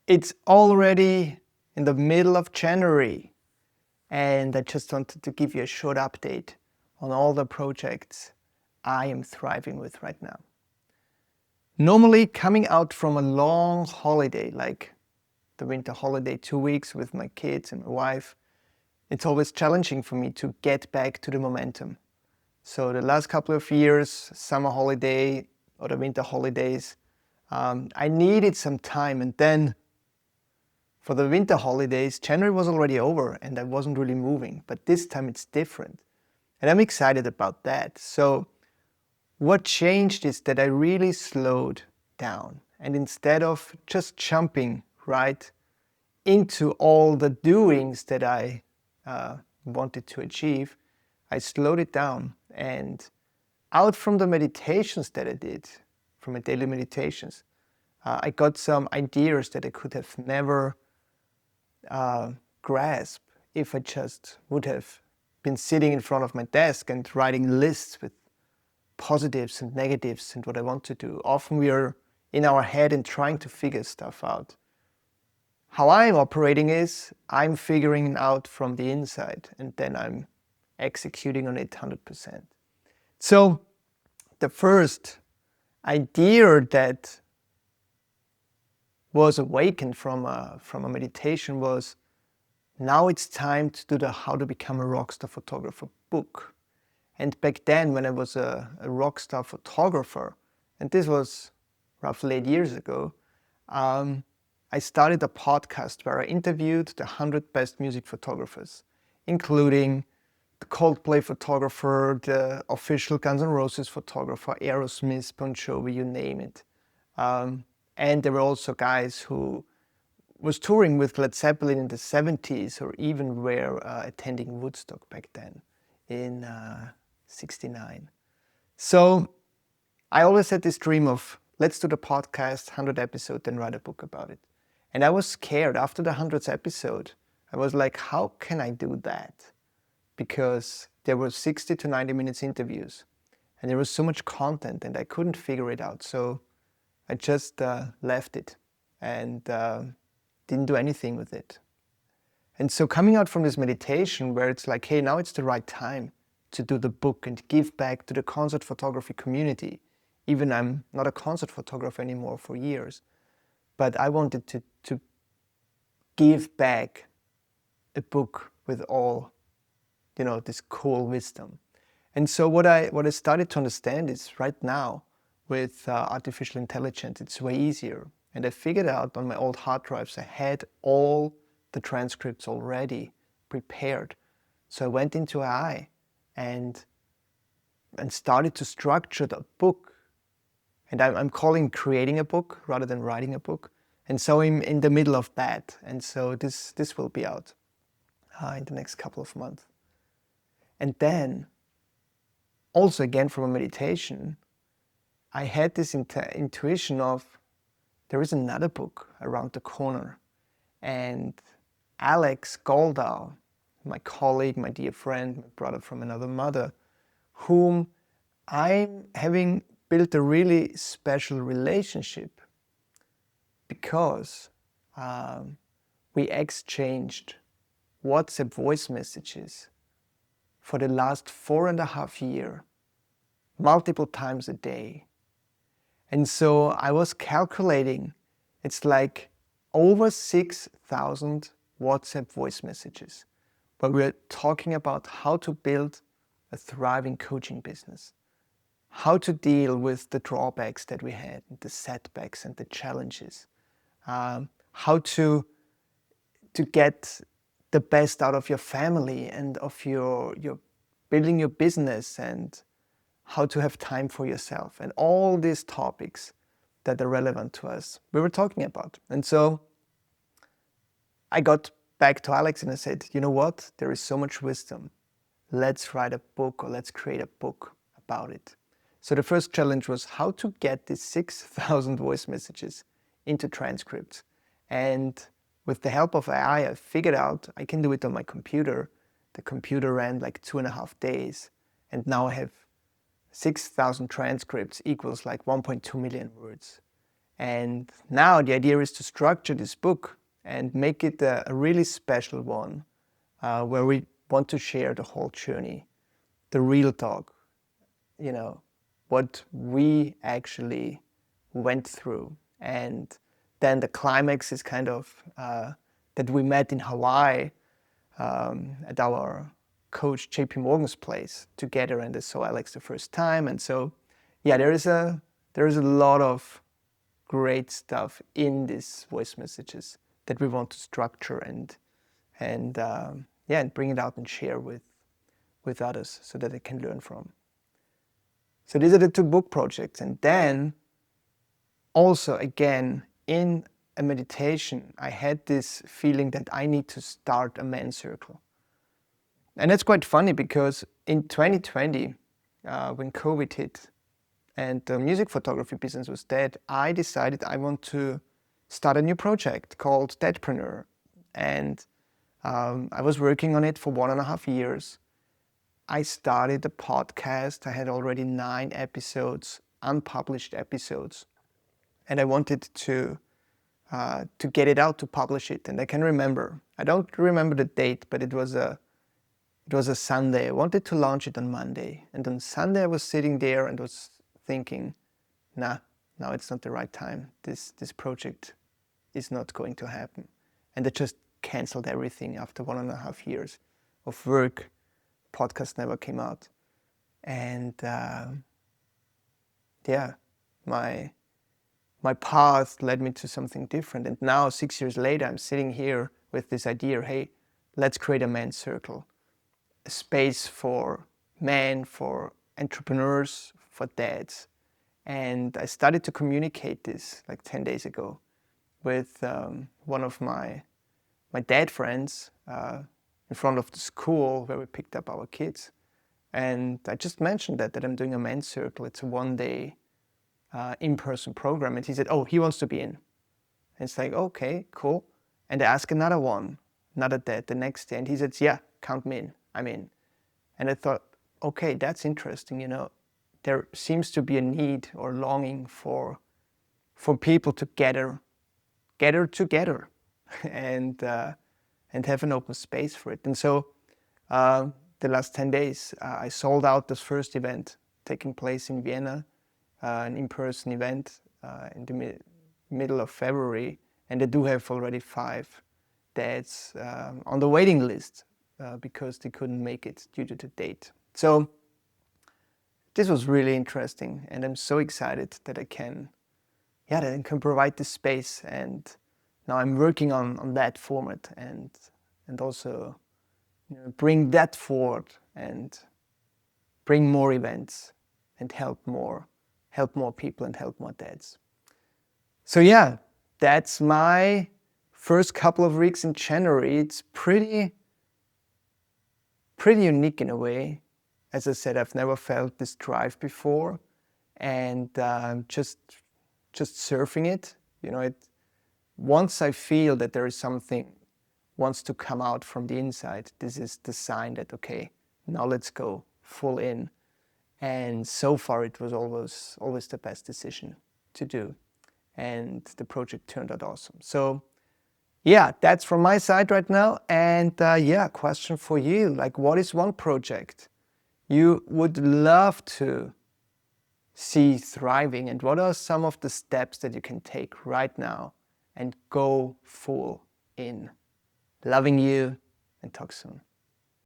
It's already in the middle of January, and I just wanted to give you a short update on all the projects I am thriving with right now. Normally, coming out from a long holiday, like the winter holiday, 2 weeks with my kids and my wife, it's always challenging for me to get back to the momentum. So the last couple of years, summer holiday or the winter holidays, I needed some time, and then for the winter holidays, January was already over and I wasn't really moving, but this time it's different. And I'm excited about that. So what changed is that I really slowed down, and instead of just jumping right into all the doings that I wanted to achieve, I slowed it down, and out from the meditations that I did, from my daily meditations, I got some ideas that I could have never grasped if I just would have been sitting in front of my desk and writing lists with positives and negatives and what I want to do. Often we are in our head and trying to figure stuff out. How I'm operating is I'm figuring it out from the inside, and then I'm executing on it 100%. So the first idea that was awakened from a meditation was, now it's time to do the How to Become a Rockstar Photographer book. And back then, when I was a rockstar photographer, and this was roughly 8 years ago, I started a podcast where I interviewed the 100 best music photographers, including the Coldplay photographer, the official Guns N' Roses photographer, Aerosmith, Bon Jovi, you name it. And there were also guys who was touring with Led Zeppelin in the 70s, or even were attending Woodstock back then in 69. So I always had this dream of, let's do the podcast, 100 episodes, then write a book about it. And I was scared after the 100th episode. I was like, how can I do that? Because there were 60 to 90 minutes interviews, and there was so much content, and I couldn't figure it out. So I just left it and didn't do anything with it. And so coming out from this meditation where it's like, hey, now it's the right time to do the book and give back to the concert photography community. Even I'm not a concert photographer anymore for years, but I wanted to give back a book with all, this cool wisdom. And so what I started to understand is, right now with artificial intelligence, it's way easier. And I figured out on my old hard drives, I had all the transcripts already prepared. So I went into AI and started to structure the book. And I'm calling creating a book rather than writing a book. And so I'm in the middle of that. And so this will be out in the next couple of months. And then, also again from a meditation, I had this intuition of, there is another book around the corner. And Alex Goldau, my colleague, my dear friend, my brother from another mother, whom I'm having built a really special relationship, because we exchanged WhatsApp voice messages for the last 4.5 years, multiple times a day. And so I was calculating, it's like over 6,000 WhatsApp voice messages, but we're talking about how to build a thriving coaching business, how to deal with the drawbacks that we had, the setbacks and the challenges, how to get the best out of your family and of your building your business, and how to have time for yourself, and all these topics that are relevant to us, we were talking about. And so I got back to Alex and I said, you know what? There is so much wisdom. Let's write a book, or let's create a book about it. So the first challenge was how to get these 6,000 voice messages into transcripts. And with the help of AI, I figured out I can do it on my computer. The computer ran like 2.5 days. And now I have 6,000 transcripts equals like 1.2 million words. And now the idea is to structure this book and make it a really special one, where we want to share the whole journey, the real talk, what we actually went through. And then the climax is kind of that we met in Hawaii at our coach JP Morgan's place together, and I saw Alex the first time. And so there is a lot of great stuff in these voice messages that we want to structure and bring it out and share with others so that they can learn from. So these are the two book projects. And then also again in a meditation, I had this feeling that I need to start a men's circle. And it's quite funny because in 2020, when COVID hit and the music photography business was dead, I decided I want to start a new project called Deadpreneur. And I was working on it for 1.5 years. I started a podcast. I had already 9 episodes, unpublished episodes. And I wanted to get it out, to publish it. And I can remember, I don't remember the date, but it was a Sunday. I wanted to launch it on Monday. And on Sunday I was sitting there and was thinking, now it's not the right time. This project is not going to happen. And I just canceled everything after 1.5 years of work. Podcast never came out. And my path led me to something different. And now 6 years later, I'm sitting here with this idea, hey, let's create a men's circle. A space for men, for entrepreneurs, for dads. And I started to communicate this like 10 days ago with one of my dad friends in front of the school where we picked up our kids. And I just mentioned that I'm doing a men's circle. It's a 1-day in-person program. And he said, oh, he wants to be in. And it's like, okay, cool. And I asked another dad the next day. And he said, yeah, count me in. I'm in. And I thought, okay, that's interesting. There seems to be a need or longing for people to gather together and have an open space for it. And so the last 10 days, I sold out this first event taking place in Vienna, an in-person event in the middle of February. And I do have already 5 dads on the waiting list because they couldn't make it due to the date. So this was really interesting, and I'm so excited that I can provide this space. And now I'm working on that format and also bring that forward and bring more events and help more people and help more dads. So that's my first couple of weeks in January. It's pretty unique in a way. As I said, I've never felt this drive before, and just surfing it. Once I feel that there is something wants to come out from the inside, this is the sign that, okay, now let's go full in. And so far it was always the best decision to do. And the project turned out awesome. So that's from my side right now. And question for you, like, what is one project you would love to see thriving, and what are some of the steps that you can take right now and go full in? Loving you, and talk soon.